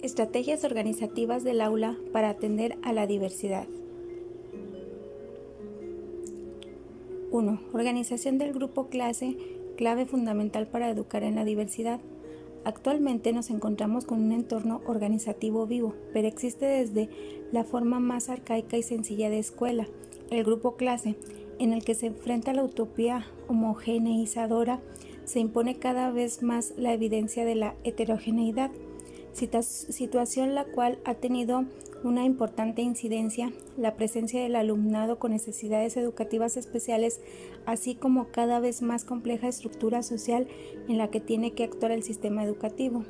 Estrategias organizativas del aula para atender a la diversidad. 1. Organización del grupo clase, clave fundamental para educar en la diversidad. Actualmente nos encontramos con un entorno organizativo vivo, pero existe desde la forma más arcaica y sencilla de escuela, el grupo clase, en el que se enfrenta la utopía homogeneizadora, se impone cada vez más la evidencia de la heterogeneidad, situación la cual ha tenido una importante incidencia la presencia del alumnado con necesidades educativas especiales, así como cada vez más compleja estructura social en la que tiene que actuar el sistema educativo.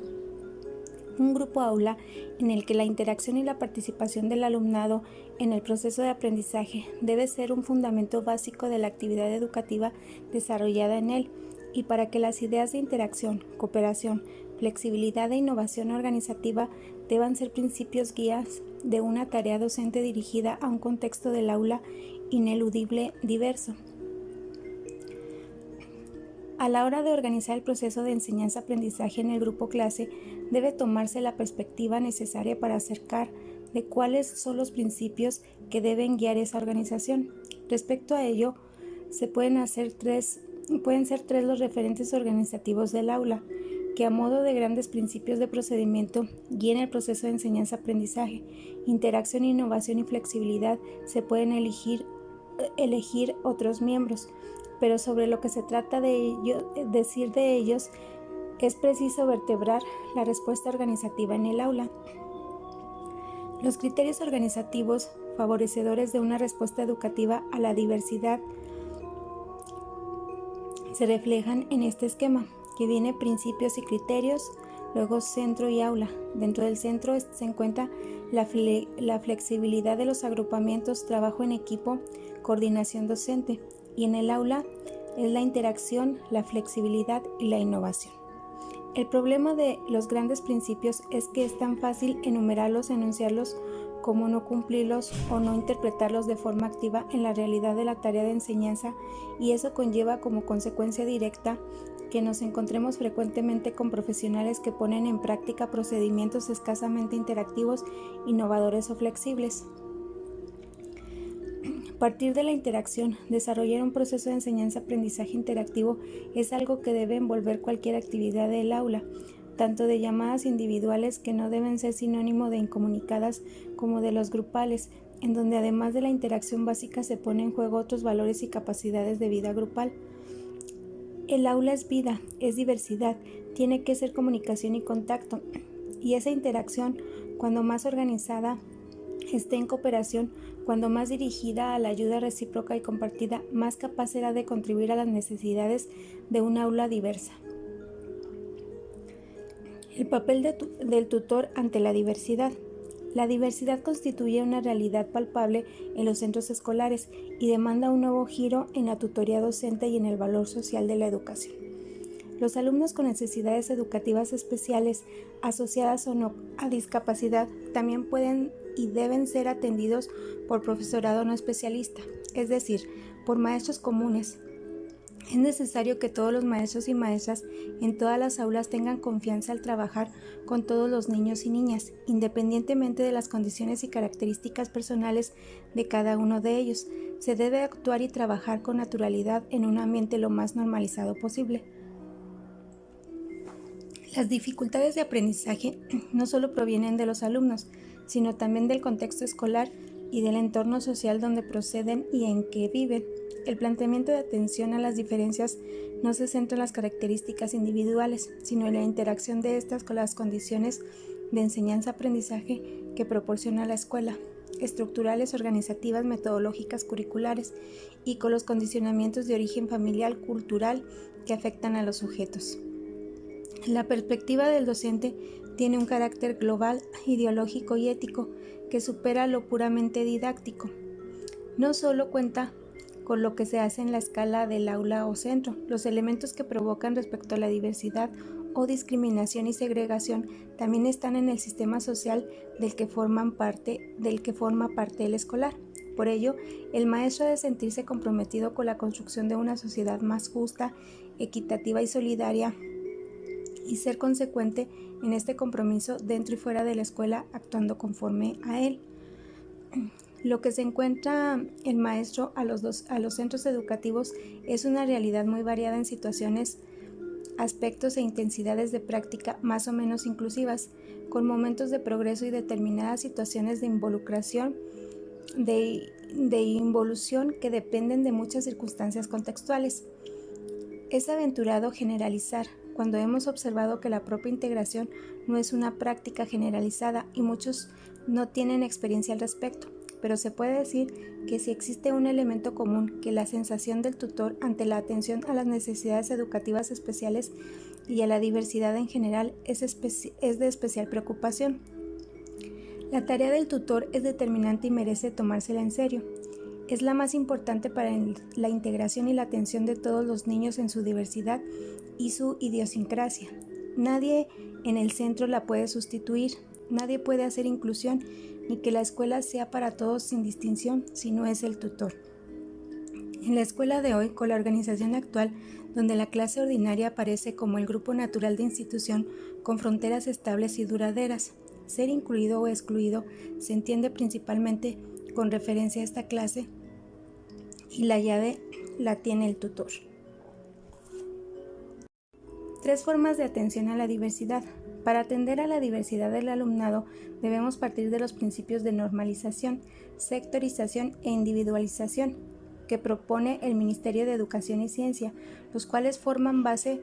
Un grupo aula en el que la interacción y la participación del alumnado en el proceso de aprendizaje debe ser un fundamento básico de la actividad educativa desarrollada en él, y para que las ideas de interacción, cooperación, flexibilidad e innovación organizativa deban ser principios guías de una tarea docente dirigida a un contexto del aula ineludible diverso. A la hora de organizar el proceso de enseñanza-aprendizaje en el grupo clase, debe tomarse la perspectiva necesaria para acercar de cuáles son los principios que deben guiar esa organización. Respecto a ello, pueden ser tres los referentes organizativos del aula, que a modo de grandes principios de procedimiento guíen el proceso de enseñanza-aprendizaje. Interacción, innovación y flexibilidad se pueden elegir otros miembros, pero sobre lo que se trata de decir de ellos es preciso vertebrar la respuesta organizativa en el aula. Los criterios organizativos favorecedores de una respuesta educativa a la diversidad se reflejan en este esquema, que viene principios y criterios, luego centro y aula. Dentro del centro se encuentra la flexibilidad de los agrupamientos, trabajo en equipo, coordinación docente, y en el aula es la interacción, la flexibilidad y la innovación. El problema de los grandes principios es que es tan fácil enumerarlos, enunciarlos, como no cumplirlos o no interpretarlos de forma activa en la realidad de la tarea de enseñanza, y eso conlleva como consecuencia directa que nos encontremos frecuentemente con profesionales que ponen en práctica procedimientos escasamente interactivos, innovadores o flexibles. A partir de la interacción, desarrollar un proceso de enseñanza-aprendizaje interactivo es algo que debe envolver cualquier actividad del aula, tanto de llamadas individuales, que no deben ser sinónimo de incomunicadas, como de los grupales, en donde además de la interacción básica se ponen en juego otros valores y capacidades de vida grupal. El aula es vida, es diversidad, tiene que ser comunicación y contacto, y esa interacción, cuando más organizada, esté en cooperación, cuando más dirigida a la ayuda recíproca y compartida, más capaz será de contribuir a las necesidades de un aula diversa. El papel del tutor ante la diversidad. La diversidad constituye una realidad palpable en los centros escolares y demanda un nuevo giro en la tutoría docente y en el valor social de la educación. Los alumnos con necesidades educativas especiales, asociadas o no a discapacidad, también pueden y deben ser atendidos por profesorado no especialista, es decir, por maestros comunes. Es necesario que todos los maestros y maestras en todas las aulas tengan confianza al trabajar con todos los niños y niñas, independientemente de las condiciones y características personales de cada uno de ellos. Se debe actuar y trabajar con naturalidad en un ambiente lo más normalizado posible. Las dificultades de aprendizaje no solo provienen de los alumnos, sino también del contexto escolar y del entorno social donde proceden y en que viven. El planteamiento de atención a las diferencias no se centra en las características individuales, sino en la interacción de estas con las condiciones de enseñanza-aprendizaje que proporciona la escuela, estructurales, organizativas, metodológicas, curriculares, y con los condicionamientos de origen familiar, cultural, que afectan a los sujetos. La perspectiva del docente tiene un carácter global, ideológico y ético que supera lo puramente didáctico. No solo cuenta con lo que se hace en la escala del aula o centro, los elementos que provocan respecto a la diversidad o discriminación y segregación también están en el sistema social del que forma parte el escolar. Por ello, el maestro ha de sentirse comprometido con la construcción de una sociedad más justa, equitativa y solidaria, y ser consecuente en este compromiso dentro y fuera de la escuela, actuando conforme a él. Lo que se encuentra el maestro a los centros educativos es una realidad muy variada en situaciones, aspectos e intensidades de práctica más o menos inclusivas, con momentos de progreso y determinadas situaciones de involucración, de involución que dependen de muchas circunstancias contextuales. Es aventurado generalizar cuando hemos observado que la propia integración no es una práctica generalizada y muchos no tienen experiencia al respecto, pero se puede decir que si existe un elemento común, que la sensación del tutor ante la atención a las necesidades educativas especiales y a la diversidad en general es de especial preocupación. La tarea del tutor es determinante y merece tomársela en serio. Es la más importante para la integración y la atención de todos los niños en su diversidad y su idiosincrasia. Nadie en el centro la puede sustituir, nadie puede hacer inclusión, ni que la escuela sea para todos sin distinción, si no es el tutor. En la escuela de hoy, con la organización actual, donde la clase ordinaria aparece como el grupo natural de institución con fronteras estables y duraderas, ser incluido o excluido se entiende principalmente con referencia a esta clase y la llave la tiene el tutor. 3 formas de atención a la diversidad. Para atender a la diversidad del alumnado debemos partir de los principios de normalización, sectorización e individualización que propone el Ministerio de Educación y Ciencia, los cuales forman base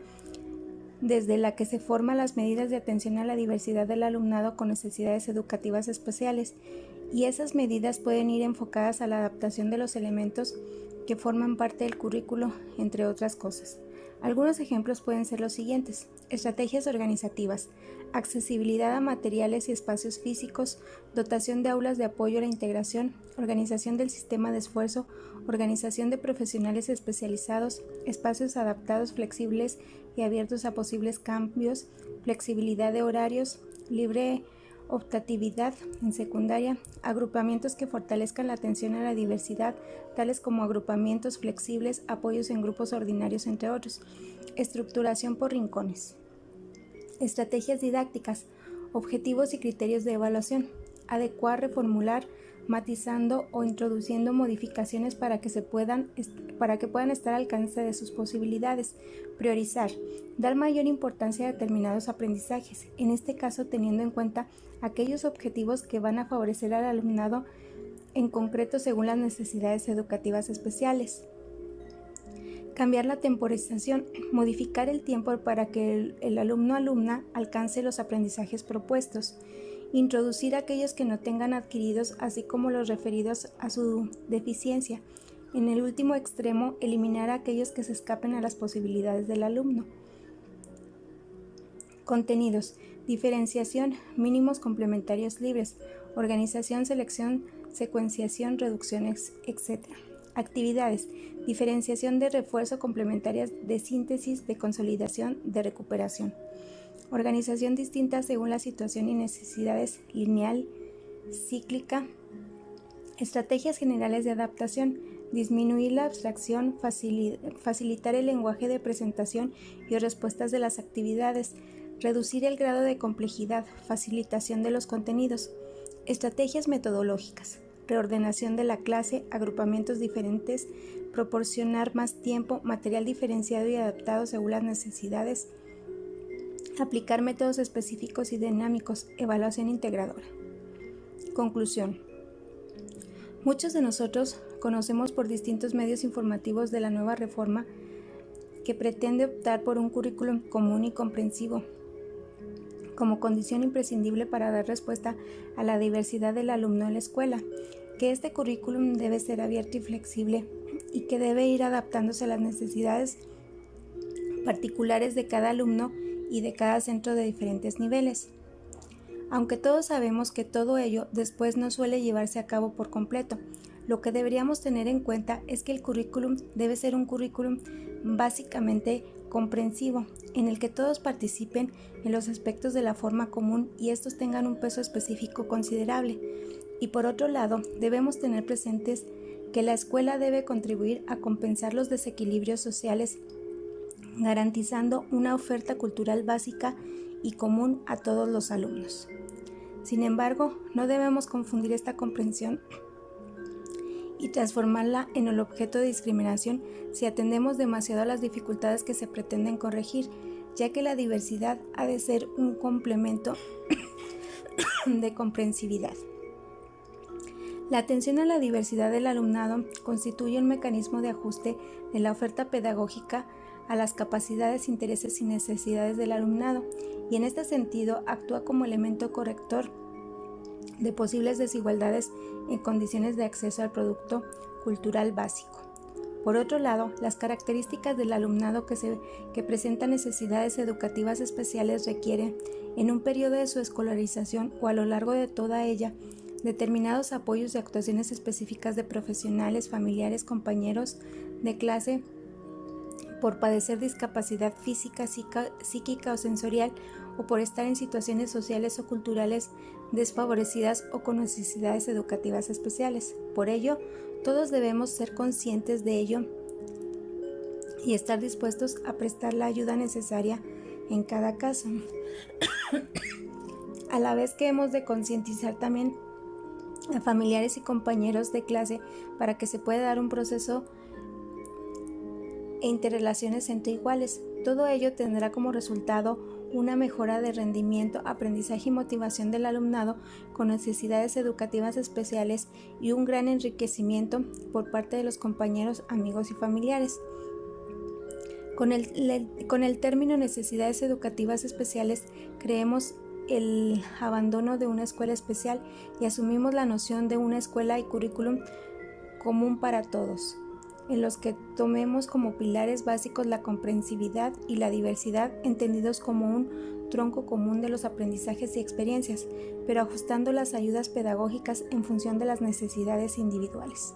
desde la que se forman las medidas de atención a la diversidad del alumnado con necesidades educativas especiales, y esas medidas pueden ir enfocadas a la adaptación de los elementos que forman parte del currículo, entre otras cosas. Algunos ejemplos pueden ser los siguientes: estrategias organizativas, accesibilidad a materiales y espacios físicos, dotación de aulas de apoyo a la integración, organización del sistema de esfuerzo, organización de profesionales especializados, espacios adaptados, flexibles y abiertos a posibles cambios, flexibilidad de horarios, libre optatividad en secundaria, agrupamientos que fortalezcan la atención a la diversidad, tales como agrupamientos flexibles, apoyos en grupos ordinarios, entre otros, estructuración por rincones. Estrategias didácticas, objetivos y criterios de evaluación, adecuar, reformular, matizando o introduciendo modificaciones para que puedan estar al alcance de sus posibilidades, priorizar, dar mayor importancia a determinados aprendizajes, en este caso teniendo en cuenta aquellos objetivos que van a favorecer al alumnado en concreto según las necesidades educativas especiales. Cambiar la temporización, modificar el tiempo para que el alumno-alumna alcance los aprendizajes propuestos. Introducir aquellos que no tengan adquiridos, así como los referidos a su deficiencia. En el último extremo, eliminar aquellos que se escapen a las posibilidades del alumno. Contenidos: diferenciación, mínimos complementarios libres, organización, selección, secuenciación, reducciones, etc. Actividades: diferenciación, de refuerzo, complementarias, de síntesis, de consolidación, de recuperación. Organización distinta según la situación y necesidades, lineal, cíclica. Estrategias generales de adaptación: disminuir la abstracción, facilitar el lenguaje de presentación y respuestas de las actividades, reducir el grado de complejidad, facilitación de los contenidos. Estrategias metodológicas: reordenación de la clase, agrupamientos diferentes, proporcionar más tiempo, material diferenciado y adaptado según las necesidades, aplicar métodos específicos y dinámicos, evaluación integradora. Conclusión: muchos de nosotros conocemos por distintos medios informativos de la nueva reforma que pretende optar por un currículum común y comprensivo como condición imprescindible para dar respuesta a la diversidad del alumno en la escuela, que este currículum debe ser abierto y flexible y que debe ir adaptándose a las necesidades particulares de cada alumno y de cada centro de diferentes niveles. Aunque todos sabemos que todo ello después no suele llevarse a cabo por completo, lo que deberíamos tener en cuenta es que el currículum debe ser un currículum básicamente comprensivo, en el que todos participen en los aspectos de la forma común y estos tengan un peso específico considerable. Y por otro lado, debemos tener presentes que la escuela debe contribuir a compensar los desequilibrios sociales garantizando una oferta cultural básica y común a todos los alumnos. Sin embargo, no debemos confundir esta comprensión y transformarla en el objeto de discriminación si atendemos demasiado a las dificultades que se pretenden corregir, ya que la diversidad ha de ser un complemento de comprensividad. La atención a la diversidad del alumnado constituye un mecanismo de ajuste de la oferta pedagógica a las capacidades, intereses y necesidades del alumnado, y en este sentido actúa como elemento corrector de posibles desigualdades en condiciones de acceso al producto cultural básico. Por otro lado, las características del alumnado que presenta necesidades educativas especiales requieren, en un periodo de su escolarización o a lo largo de toda ella, determinados apoyos y actuaciones específicas de profesionales, familiares, compañeros de clase por padecer discapacidad física, psíquica o sensorial, o por estar en situaciones sociales o culturales desfavorecidas o con necesidades educativas especiales. Por ello, todos debemos ser conscientes de ello y estar dispuestos a prestar la ayuda necesaria en cada caso. A la vez que hemos de concientizar también a familiares y compañeros de clase para que se pueda dar un proceso e interrelaciones entre iguales. Todo ello tendrá como resultado una mejora de rendimiento, aprendizaje y motivación del alumnado con necesidades educativas especiales y un gran enriquecimiento por parte de los compañeros, amigos y familiares. Con el término necesidades educativas especiales creemos el abandono de una escuela especial y asumimos la noción de una escuela y currículum común para todos, en los que tomemos como pilares básicos la comprensividad y la diversidad, entendidos como un tronco común de los aprendizajes y experiencias, pero ajustando las ayudas pedagógicas en función de las necesidades individuales.